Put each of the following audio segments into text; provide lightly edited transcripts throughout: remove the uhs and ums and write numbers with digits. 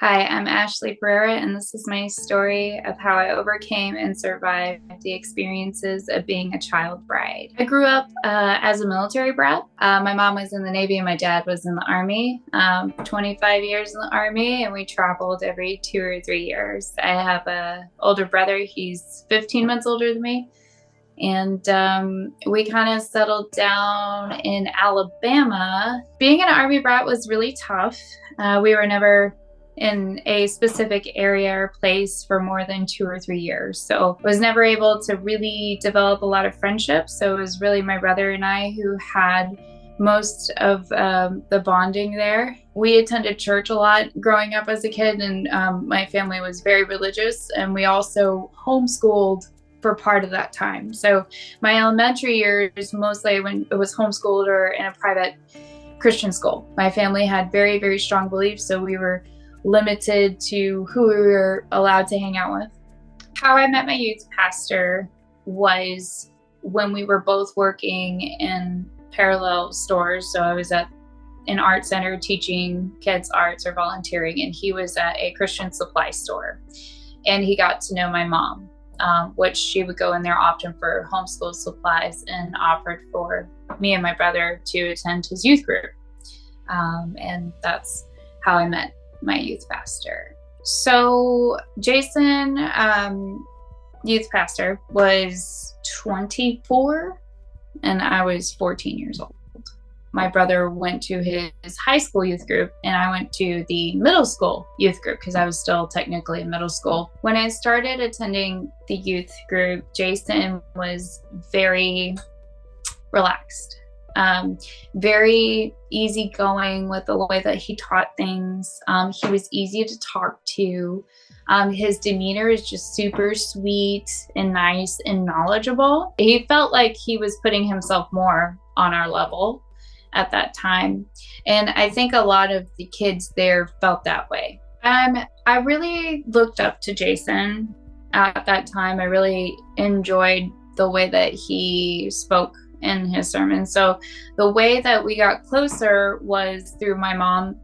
Hi, I'm Ashley Pereira, and this is my story of how I overcame and survived the experiences of being a child bride. I grew up as a military brat. My mom was in the Navy and my dad was in the Army. 25 years in the Army, and we traveled every 2 or 3 years. I have an older brother. He's 15 months older than me. And we kind of settled down in Alabama. Being an Army brat was really tough. We were never in a specific area or place for more than 2 or 3 years. So I was never able to really develop a lot of friendships. So it was really my brother and I who had most of the bonding there. We attended church a lot growing up as a kid, and my family was very religious, and we also homeschooled for part of that time. So my elementary years, mostly when it was homeschooled or in a private Christian school. My family had very, very strong beliefs, so we were limited to who we were allowed to hang out with. How I met my youth pastor was when we were both working in parallel stores. So I was at an art center teaching kids arts or volunteering, and he was at a Christian supply store. And he got to know my mom, which she would go in there often for homeschool supplies, and offered for me and my brother to attend his youth group. And that's how I met my youth pastor. So Jason, youth pastor, was 24 and I was 14 years old. My brother went to his high school youth group and I went to the middle school youth group because I was still technically in middle school. When I started attending the youth group, Jason was very relaxed. Very easygoing with the way that he taught things. He was easy to talk to. His demeanor is just super sweet and nice and knowledgeable. He felt like he was putting himself more on our level at that time. And I think a lot of the kids there felt that way. I really looked up to Jason at that time. I really enjoyed the way that he spoke in his sermon. So the way that we got closer was through my mom.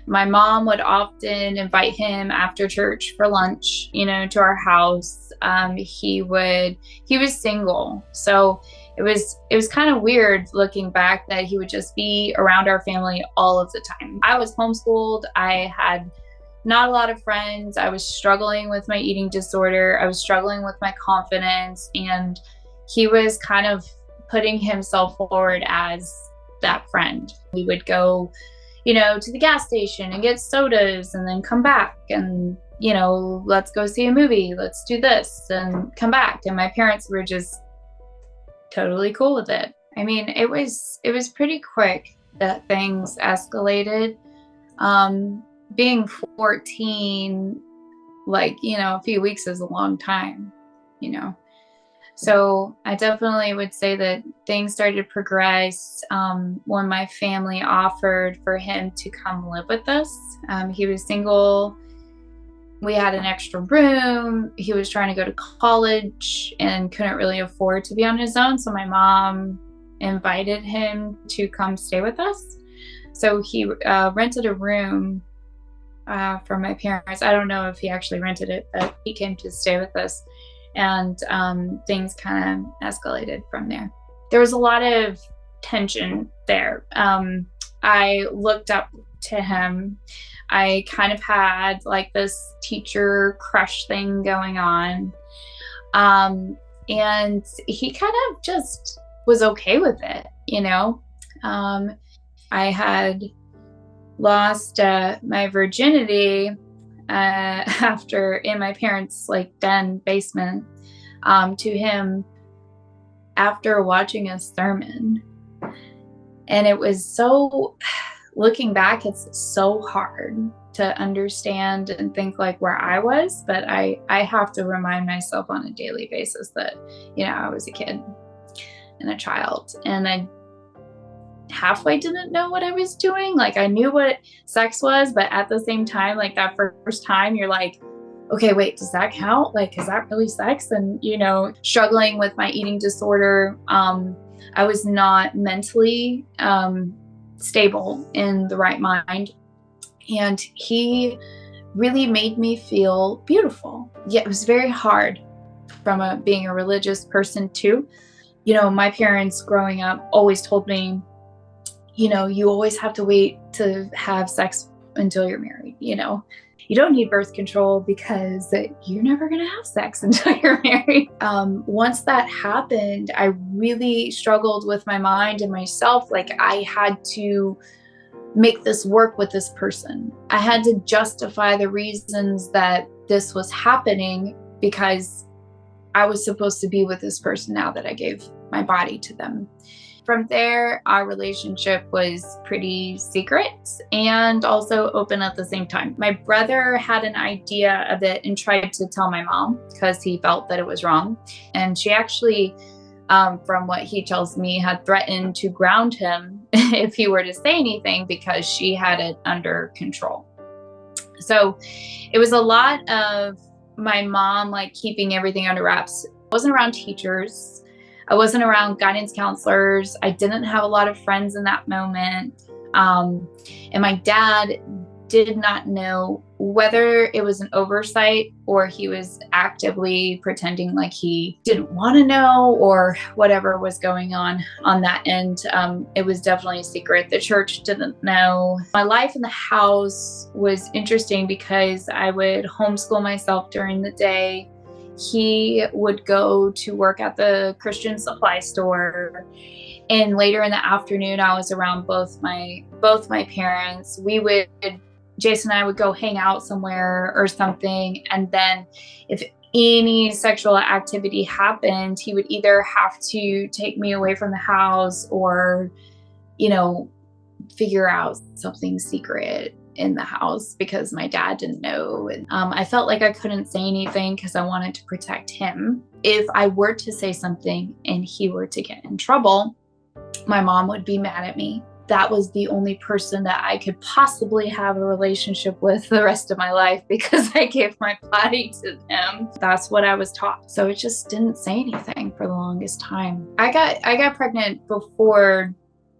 My mom would often invite him after church for lunch, to our house. He was single. So it was kind of weird looking back that he would just be around our family all of the time. I was homeschooled. I had not a lot of friends. I was struggling with my eating disorder. I was struggling with my confidence, and he was kind of putting himself forward as that friend. We would go, to the gas station and get sodas and then come back and, let's go see a movie. Let's do this and come back. And my parents were just totally cool with it. I mean, it was pretty quick that things escalated. Being 14, a few weeks is a long time, So I definitely would say that things started to progress when my family offered for him to come live with us. He was single. We had an extra room. He was trying to go to college and couldn't really afford to be on his own. So my mom invited him to come stay with us. So he rented a room for my parents. I don't know if he actually rented it, but he came to stay with us. And things kind of escalated from there. There was a lot of tension there. I looked up to him. I kind of had this teacher crush thing going on. And he kind of just was okay with it, I had lost my virginity after in my parents' den basement to him after watching a sermon. And it was so, looking back, it's so hard to understand and think where I was, but I have to remind myself on a daily basis that, I was a kid and a child, and I halfway didn't know what I was doing. I knew what sex was, but at the same time, that first time you're okay, wait, does that count? Is that really sex? And, struggling with my eating disorder. I was not mentally stable in the right mind. And he really made me feel beautiful. Yeah, it was very hard from being a religious person too. My parents growing up always told me, you always have to wait to have sex until you're married. You don't need birth control because you're never going to have sex until you're married. Once that happened, I really struggled with my mind and myself. Like, I had to make this work with this person. I had to justify the reasons that this was happening because I was supposed to be with this person now that I gave my body to them. From there, our relationship was pretty secret and also open at the same time. My brother had an idea of it and tried to tell my mom because he felt that it was wrong. And she actually, from what he tells me, had threatened to ground him if he were to say anything because she had it under control. So it was a lot of my mom keeping everything under wraps. I wasn't around teachers. I wasn't around guidance counselors. I didn't have a lot of friends in that moment. And my dad did not know whether it was an oversight or he was actively pretending like he didn't want to know or whatever was going on that end. It was definitely a secret. The church didn't know. My life in the house was interesting because I would homeschool myself during the day. He would go to work at the Christian supply store. And later in the afternoon, I was around both my parents. Jason and I would go hang out somewhere or something. And then if any sexual activity happened, he would either have to take me away from the house or, figure out something secret in the house because my dad didn't know. And I felt like I couldn't say anything because I wanted to protect him. If I were to say something and he were to get in trouble, my mom would be mad at me. That was the only person that I could possibly have a relationship with the rest of my life because I gave my body to them. That's what I was taught. So it just didn't say anything for the longest time. I got pregnant before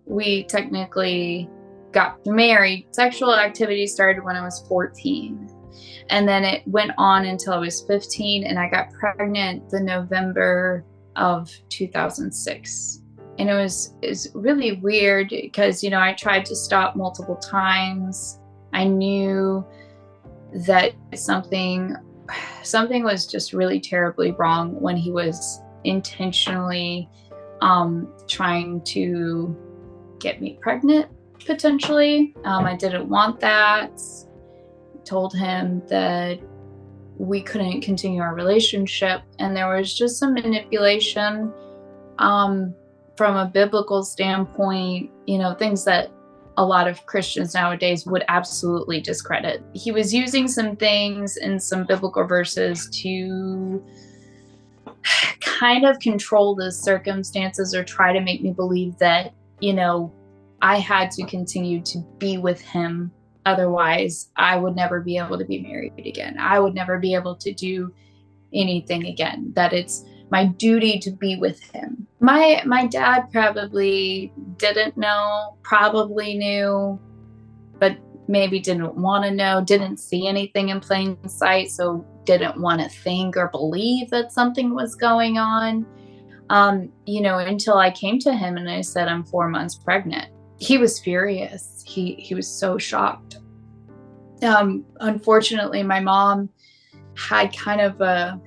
we technically got married. Sexual activity started when I was 14. And then it went on until I was 15, and I got pregnant the November of 2006. And it was really weird because, I tried to stop multiple times. I knew that something was just really terribly wrong when he was intentionally trying to get me pregnant, potentially. I didn't want that. Told him that we couldn't continue our relationship. And there was just some manipulation. From a biblical standpoint, things that a lot of Christians nowadays would absolutely discredit. He was using some things in some biblical verses to kind of control the circumstances or try to make me believe that, I had to continue to be with him. Otherwise, I would never be able to be married again. I would never be able to do anything again, that it's my duty to be with him. My dad probably didn't know, probably knew, but maybe didn't want to know, didn't see anything in plain sight, so didn't want to think or believe that something was going on, until I came to him and I said, I'm 4 months pregnant. He was furious. He was so shocked. Unfortunately, my mom had kind of a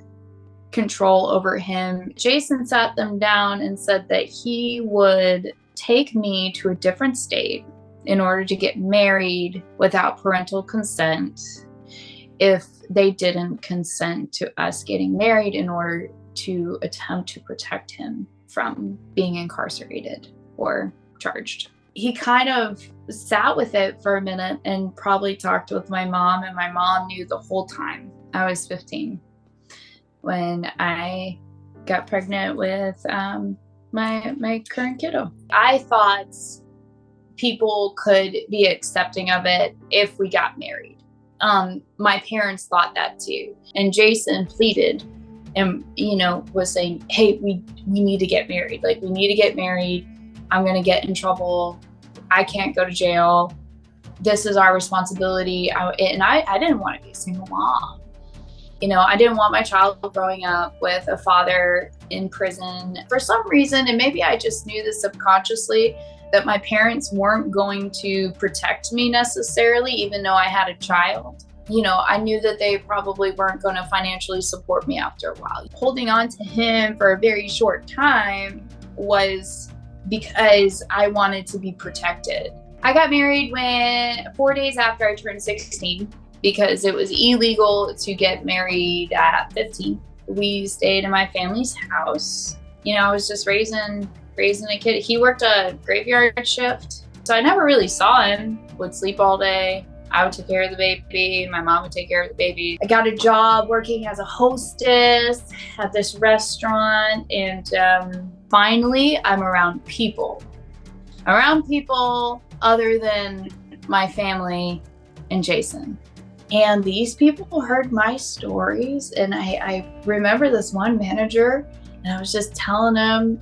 control over him. Jason sat them down and said that he would take me to a different state in order to get married without parental consent if they didn't consent to us getting married in order to attempt to protect him from being incarcerated or charged. He kind of sat with it for a minute and probably talked with my mom, and my mom knew the whole time. I was 15 when I got pregnant with my current kiddo. I thought people could be accepting of it if we got married. My parents thought that too. And Jason pleaded and, was saying, hey, we need to get married. We need to get married. I'm going to get in trouble. I can't go to jail. this is our responsibility. I didn't want to be a single mom. I didn't want my child growing up with a father in prison for some reason. And maybe I just knew this subconsciously, that my parents weren't going to protect me necessarily, even though I had a child. I knew that they probably weren't going to financially support me after a while. Holding on to him for a very short time was because I wanted to be protected. I got married 4 days after I turned 16 because it was illegal to get married at 15. We stayed in my family's house. I was just raising a kid. He worked a graveyard shift, so I never really saw him. Would sleep all day. I would take care of the baby. My mom would take care of the baby. I got a job working as a hostess at this restaurant. And finally, I'm around people other than my family and Jason. And these people heard my stories. And I remember this one manager, and I was just telling him,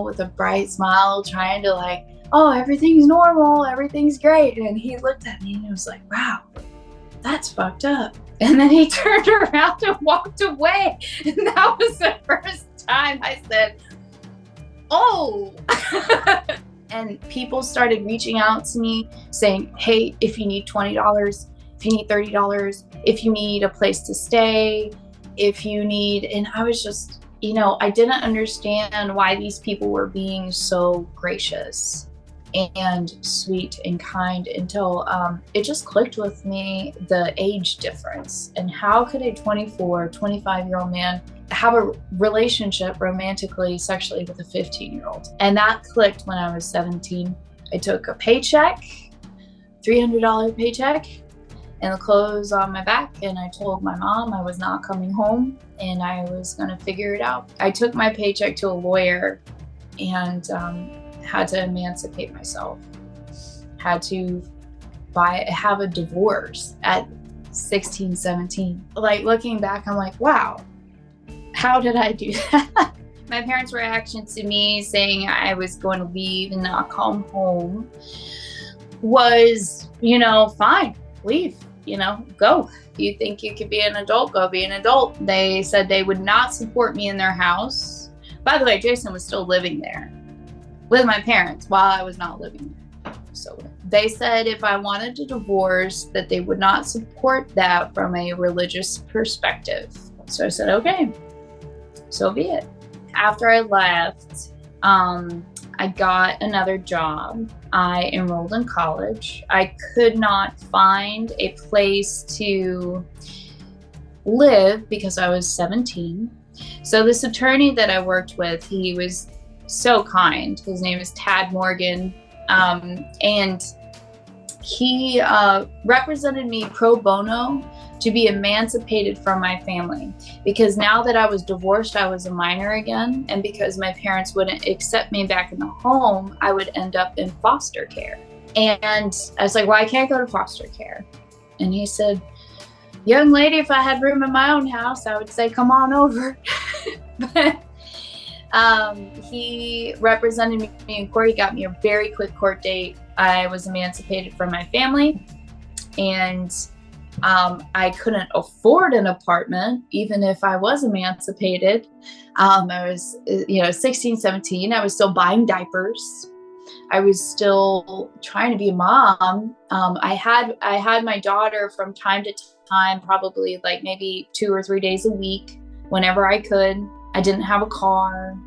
with a bright smile, trying to oh, everything's normal, everything's great. And he looked at me and he was like, wow, that's fucked up. And then he turned around and walked away. And that was the first time I said, oh. And people started reaching out to me saying, hey, if you need $20, if you need $30, if you need a place to stay, and I was just, I didn't understand why these people were being so gracious and sweet and kind until it just clicked with me, the age difference. And how could a 25-year-old man have a relationship romantically, sexually with a 15-year-old? And that clicked when I was 17. I took a paycheck, $300 paycheck, and the clothes on my back, and I told my mom I was not coming home and I was going to figure it out. I took my paycheck to a lawyer and had to emancipate myself, had to have a divorce at 16, 17. Looking back, I'm like, wow, how did I do that? My parents' reaction to me saying I was going to leave and not come home was, fine, leave, go. If you think you could be an adult, go be an adult. They said they would not support me in their house. By the way, Jason was still living there with my parents while I was not living there. So they said if I wanted a divorce, that they would not support that from a religious perspective. So I said, okay, so be it. After I left, I got another job. I enrolled in college. I could not find a place to live because I was 17. So this attorney that I worked with, he was so kind. His name is Tad Morgan. And he represented me pro bono to be emancipated from my family, because now that I was divorced, I was a minor again. And because my parents wouldn't accept me back in the home, I would end up in foster care. And I was like, well, I can't go to foster care. And he said, young lady, if I had room in my own house, I would say, come on over. But he represented me in court. He got me a very quick court date. I was emancipated from my family, and I couldn't afford an apartment, even if I was emancipated. I was, 16, 17. I was still buying diapers. I was still trying to be a mom. I had my daughter from time to time, probably maybe 2 or 3 days a week, whenever I could. I didn't have a car.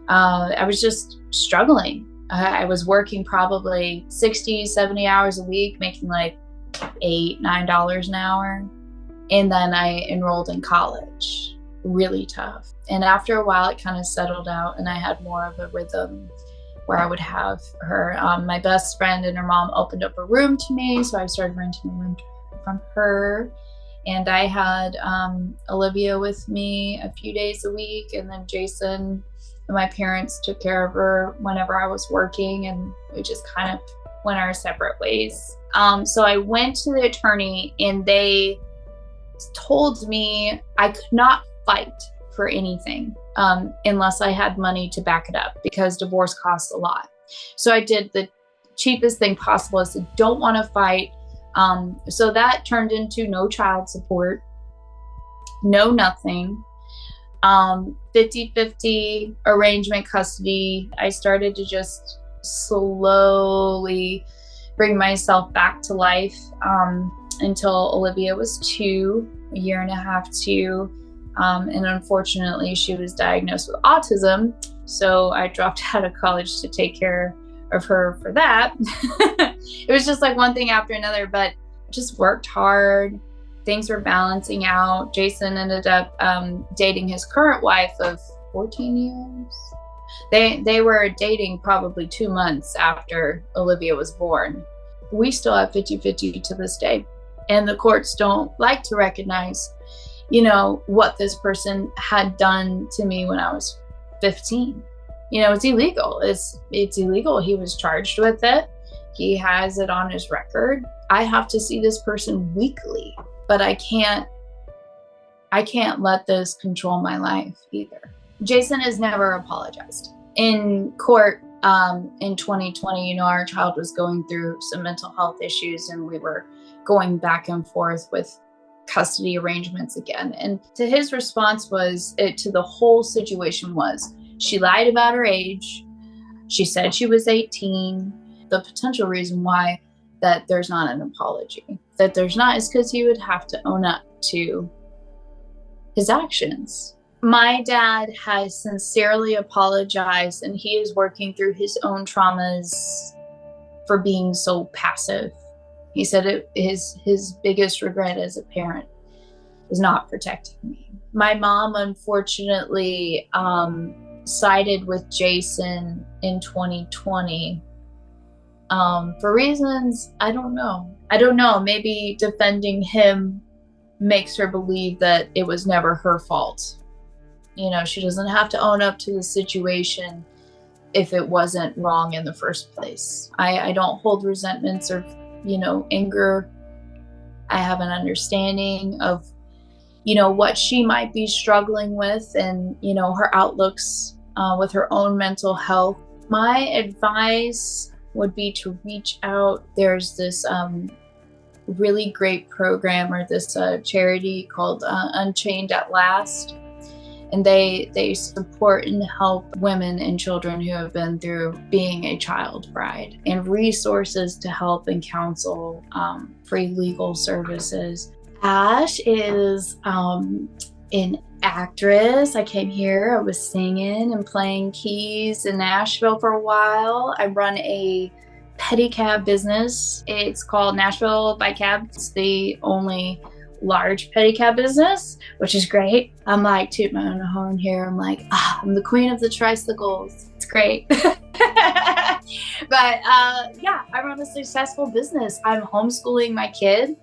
I was just struggling. I was working probably 60, 70 hours a week, making $8, $9 an hour. And then I enrolled in college. Really tough. And after a while, it kind of settled out, and I had more of a rhythm where I would have her. My best friend and her mom opened up a room to me, so I started renting a room from her. And I had Olivia with me a few days a week, and then Jason and my parents took care of her whenever I was working, and we just kind of went our separate ways. So I went to the attorney, and they told me I could not fight for anything unless I had money to back it up, because divorce costs a lot. So I did the cheapest thing possible. I said, don't want to fight. So that turned into no child support, no nothing. 50-50 arrangement custody. I started to just slowly bring myself back to life until Olivia was 2, a year and a half, 2. And unfortunately, she was diagnosed with autism. So I dropped out of college to take care of her for that. It was just like one thing after another, but just worked hard. Things were balancing out. Jason ended up dating his current wife of 14 years. They were dating probably 2 months after Olivia was born. We still have 50-50 to this day. And the courts don't like to recognize, what this person had done to me when I was 15. It's illegal. It's illegal. He was charged with it. He has it on his record. I have to see this person weekly, but I can't let this control my life either. Jason has never apologized. In court, in 2020, our child was going through some mental health issues, and we were going back and forth with custody arrangements again. And to his response to the whole situation was, she lied about her age. She said she was 18. The potential reason why that there's not an apology, that there's not, is because he would have to own up to his actions. My dad has sincerely apologized, and he is working through his own traumas for being so passive. He said his biggest regret as a parent is not protecting me. My mom, unfortunately, sided with Jason in 2020 for reasons I don't know. Maybe defending him makes her believe that it was never her fault. She doesn't have to own up to the situation if it wasn't wrong in the first place. I don't hold resentments or anger. I have an understanding of what she might be struggling with, and her outlooks with her own mental health. My advice would be to reach out. There's this really great program, or this charity called Unchained at Last, and they support and help women and children who have been through being a child bride, and resources to help and counsel, free legal services. Ash is an actress. I came here, I was singing and playing keys in Nashville for a while. I run a pedicab business. It's called NASHVILLE BIKECAB. It's the only large pedicab business, which is great. I'm like, toot my own horn here. I'm like, I'm the queen of the tricycles. It's great. But I run a successful business. I'm homeschooling my kid.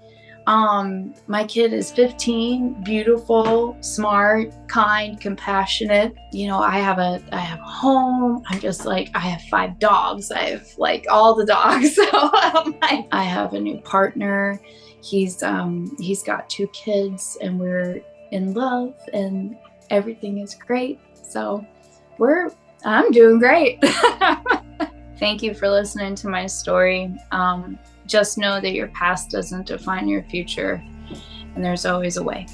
My kid is 15, beautiful, smart, kind, compassionate. I have a home. I'm just like, I have 5 dogs. I have all the dogs. So I have a new partner. He's got 2 kids, and we're in love, and everything is great. So I'm doing great. Thank you for listening to my story. Just know that your past doesn't define your future, and there's always a way.